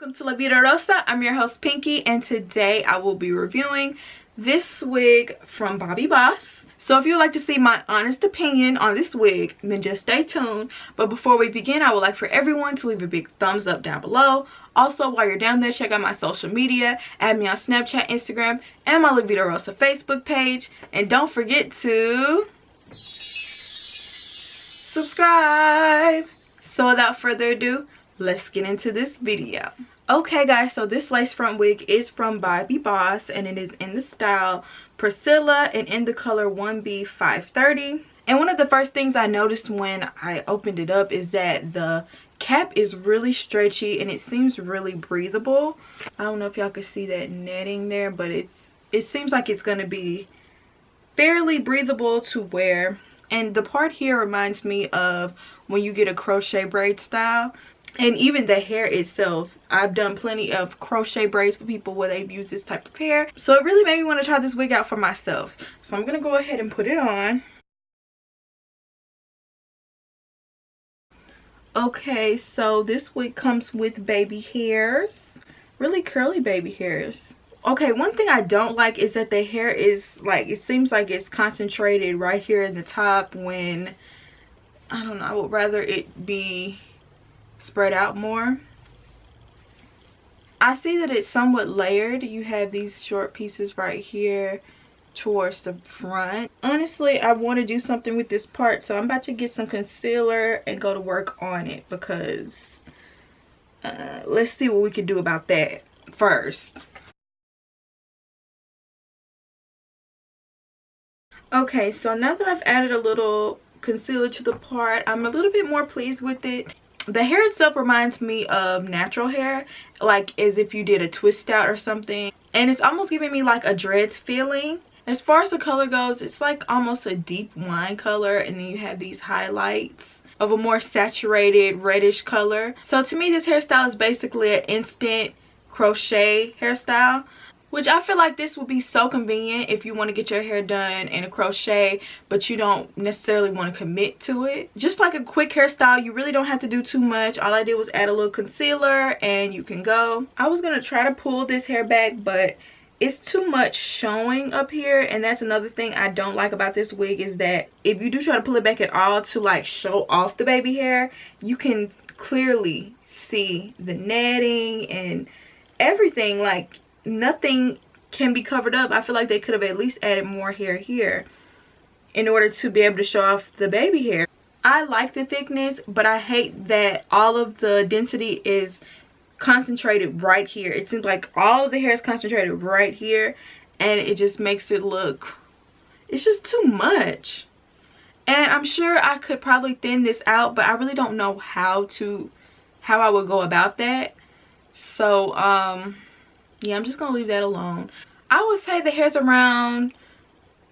Welcome to La Vida Rosa. I'm your host Pinky, and today I will be reviewing this wig from BOBBI. So if you would like to see my honest opinion on this wig, then just stay tuned. But before we begin, I would like for everyone to leave a big thumbs up down below. Also, while you're down there, check out my social media. Add me on Snapchat, Instagram, and my La Vida Rosa Facebook page. And don't forget to subscribe. So without further ado, let's get into this video. Okay guys, so this lace front wig is from BOBBI and it is in the style Priscilla and in the color 1B530. And one of the first things I noticed when I opened it up is that the cap is really stretchy and it seems really breathable. I don't know if y'all can see that netting there, but it seems like it's going to be fairly breathable to wear. And the part here reminds me of when you get a crochet braid style. And even the hair itself, I've done plenty of crochet braids for people where they've used this type of hair. So it really made me want to try this wig out for myself. So I'm going to go ahead and put it on. Okay, so this wig comes with baby hairs. Really curly baby hairs. Okay, one thing I don't like is that the hair is like, it seems like it's concentrated right here in the top when, I don't know, I would rather it be spread out more. I see that it's somewhat layered. You have these short pieces right here towards the front. Honestly, I want to do something with this part, so I'm about to get some concealer and go to work on it because let's see what we can do about that first. Okay, so now that I've added a little concealer to the part, I'm a little bit more pleased with it. The hair itself reminds me of natural hair, like as if you did a twist out or something. And it's almost giving me like a dreads feeling. As far as the color goes, it's like almost a deep wine color, and then you have these highlights of a more saturated reddish color. So to me, this hairstyle is basically an instant crochet hairstyle, which I feel like this would be so convenient if you want to get your hair done in a crochet but you don't necessarily want to commit to it. Just like a quick hairstyle, you really don't have to do too much. All I did was add a little concealer and you can go. I was going to try to pull this hair back, but it's too much showing up here, and that's another thing I don't like about this wig, is that if you do try to pull it back at all to like show off the baby hair, you can clearly see the netting and everything. Like, nothing can be covered up. I feel like they could have at least added more hair here in order to be able to show off the baby hair. I like the thickness, but I hate that all of the density is concentrated right here. It seems like all of the hair is concentrated right here, and it just makes it look, it's just too much. And I'm sure I could probably thin this out, but I really don't know how I would go about that. So yeah, I'm just gonna leave that alone. I would say the hair's around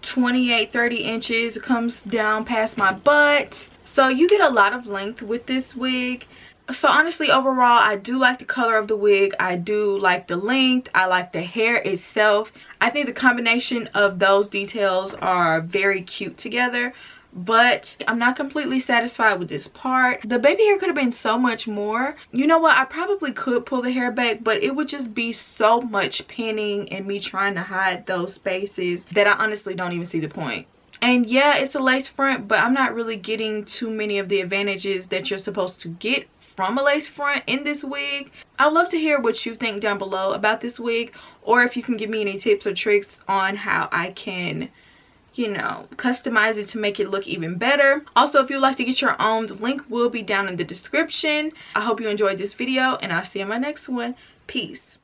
28-30 inches. It comes down past my butt, so you get a lot of length with this wig. So honestly, overall, I do like the color of the wig. I do like the length. I like the hair itself. I think the combination of those details are very cute together, but I'm not completely satisfied with this part. The baby hair could have been so much more. You know what, I probably could pull the hair back, but it would just be so much pinning and me trying to hide those spaces that I honestly don't even see the point. And yeah, it's a lace front, but I'm not really getting too many of the advantages that you're supposed to get from a lace front in this wig. I'd love to hear what you think down below about this wig, or if you can give me any tips or tricks on how I can, you know, customize it to make it look even better. Also, if you'd like to get your own, the link will be down in the description. I hope you enjoyed this video, and I'll see you in my next one. Peace.